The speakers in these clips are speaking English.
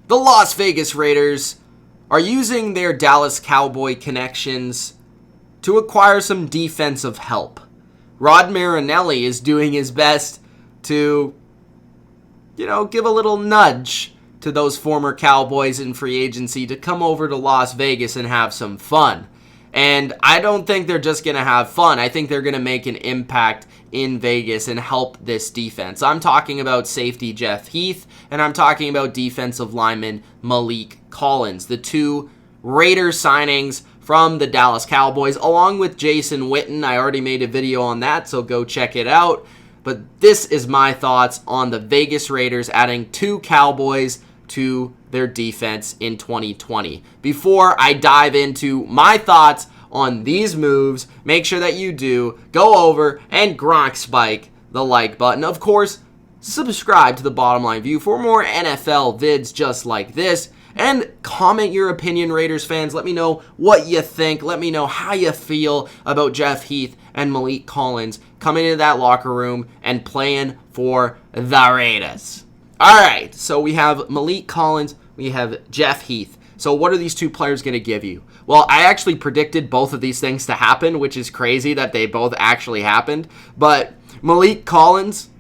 the Las Vegas Raiders are using their Dallas Cowboy connections to acquire some defensive help. Rod Marinelli is doing his best to, give a little nudge to those former Cowboys in free agency to come over to Las Vegas and have some fun. And I don't think they're just going to have fun. I think they're going to make an impact in Vegas and help this defense. I'm talking about safety Jeff Heath, and I'm talking about defensive lineman Maliek Collins, the two Raiders signings from the Dallas Cowboys, along with Jason Witten. I already made a video on that, so go check it out. But this is my thoughts on the Vegas Raiders adding two Cowboys to their defense in 2020. Before I dive into my thoughts on these moves, make sure that you do go over and Gronk spike the like button. Of course, subscribe to the Bottom Line View for more NFL vids just like this. And comment your opinion, Raiders fans. Let me know what you think. Let me know how you feel about Jeff Heath and Maliek Collins coming into that locker room and playing for the Raiders. All right, so we have Maliek Collins. We have Jeff Heath. So what are these two players going to give you? Well, I actually predicted both of these things to happen, which is crazy that they both actually happened. But Maliek Collins,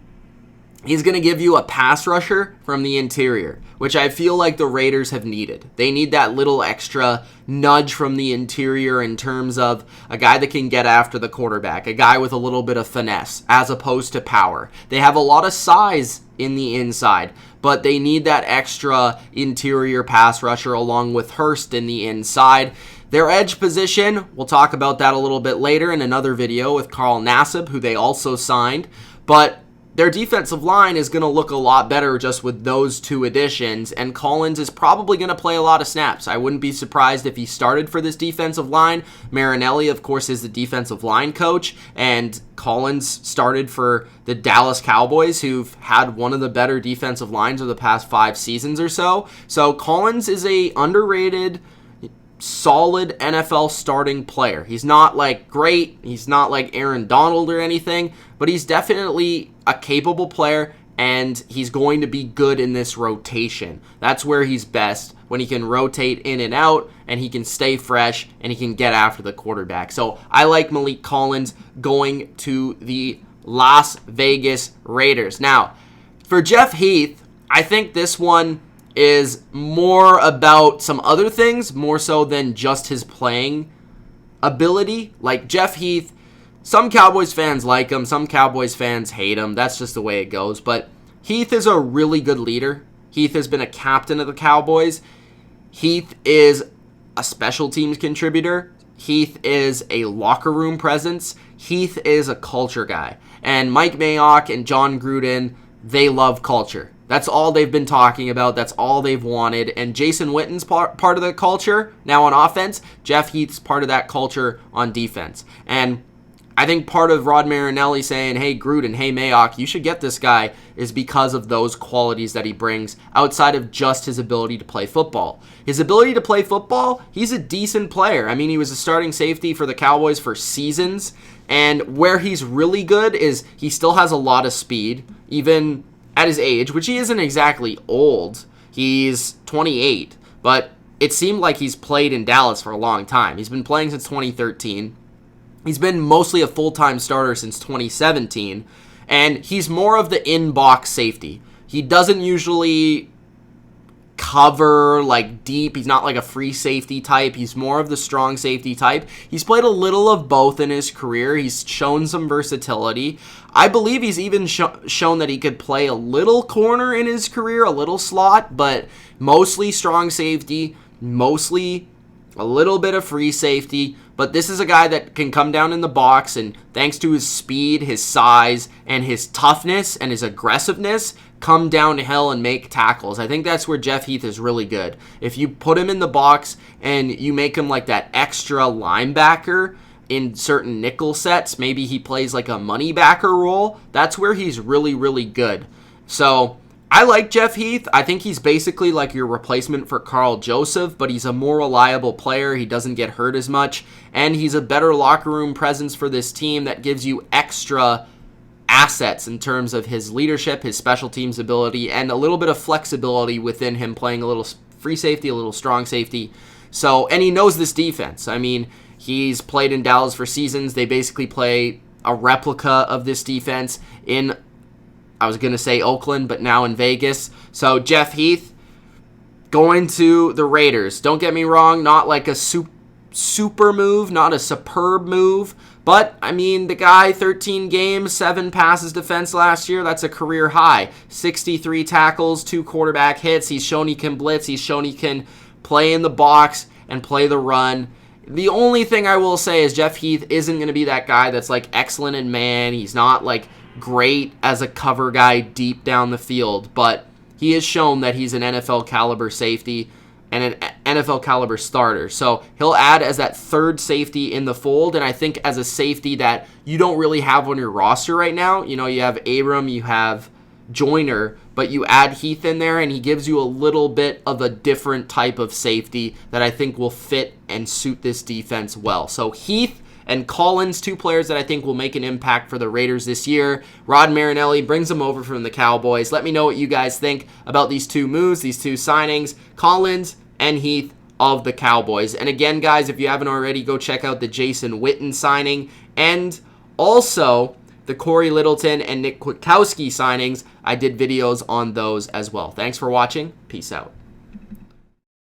he's going to give you a pass rusher from the interior, which I feel like the Raiders have needed. They need that little extra nudge from the interior in terms of a guy that can get after the quarterback, a guy with a little bit of finesse as opposed to power. They have a lot of size in the inside, but they need that extra interior pass rusher along with Hurst in the inside. Their edge position, we'll talk about that a little bit later in another video with Carl Nassib, who they also signed, but their defensive line is going to look a lot better just with those two additions, and Collins is probably going to play a lot of snaps. I wouldn't be surprised if he started for this defensive line. Marinelli, of course, is the defensive line coach, and Collins started for the Dallas Cowboys, who've had one of the better defensive lines of the past 5 seasons or so. So Collins is a underrated, solid NFL starting player. He's not like great, he's not like Aaron Donald or anything, but he's definitely a capable player, and he's going to be good in this rotation. That's where he's best, when he can rotate in and out, and he can stay fresh, and he can get after the quarterback. So I like Maliek Collins going to the Las Vegas Raiders. Now, for Jeff Heath, I think this one is more about some other things, more so than just his playing ability. Like Jeff Heath, some Cowboys fans like him, some Cowboys fans hate him. That's just the way it goes. But Heath is a really good leader. Heath has been a captain of the Cowboys. Heath is a special teams contributor. Heath is a locker room presence. Heath is a culture guy. And Mike Mayock and John Gruden, they love culture. That's all they've been talking about. That's all they've wanted. And Jason Witten's part of the culture now on offense. Jeff Heath's part of that culture on defense. And I think part of Rod Marinelli saying, hey, Gruden, hey, Mayock, you should get this guy, is because of those qualities that he brings outside of just his ability to play football. His ability to play football, he's a decent player. I mean, he was a starting safety for the Cowboys for seasons. And where he's really good is he still has a lot of speed, even at his age, which he isn't exactly old. He's 28, but it seemed like he's played in Dallas for a long time. He's been playing since 2013. He's been mostly a full-time starter since 2017, and he's more of the in-box safety. He doesn't usually cover like deep. He's not like a free safety type. He's more of the strong safety type. He's played a little of both in his career. He's shown some versatility. I believe he's even shown that he could play a little corner in his career, a little slot, but mostly strong safety, mostly a little bit of free safety. But this is a guy that can come down in the box, and thanks to his speed, his size, and his toughness and his aggressiveness, come downhill and make tackles. I think that's where Jeff Heath is really good. If you put him in the box and you make him like that extra linebacker in certain nickel sets, maybe he plays like a money backer role, that's where he's really, really good. So I like Jeff Heath. I think he's basically like your replacement for Carl Joseph, but he's a more reliable player. He doesn't get hurt as much, and he's a better locker room presence for this team that gives you extra assets in terms of his leadership, his special teams ability, and a little bit of flexibility within him playing a little free safety, a little strong safety. So, and he knows this defense. I mean, he's played in Dallas for seasons. They basically play a replica of this defense in, I was going to say Oakland, but now in Vegas. So, Jeff Heath going to the Raiders. Don't get me wrong, not like a super move, not a superb move. But, I mean, the guy, 13 games, 7 passes defense last year. That's a career high. 63 tackles, 2 quarterback hits. He's shown he can blitz. He's shown he can play in the box and play the run. The only thing I will say is Jeff Heath isn't going to be that guy that's, like, excellent in man. He's not, like, great as a cover guy deep down the field. But he has shown that he's an NFL caliber safety and an NFL caliber starter. So he'll add as that third safety in the fold, and I think as a safety that you don't really have on your roster right now. You know, you have Abram, you have Joyner, but you add Heath in there, and he gives you a little bit of a different type of safety that I think will fit and suit this defense well. So Heath and Collins, 2 players that I think will make an impact for the Raiders this year. Rod Marinelli brings them over from the Cowboys. Let me know what you guys think about these 2 moves, these 2 signings, Collins and Heath of the Cowboys. And again, guys, if you haven't already, go check out the Jason Witten signing and also the Corey Littleton and Nick Kwiatkowski signings. I did videos on those as well. Thanks for watching. Peace out.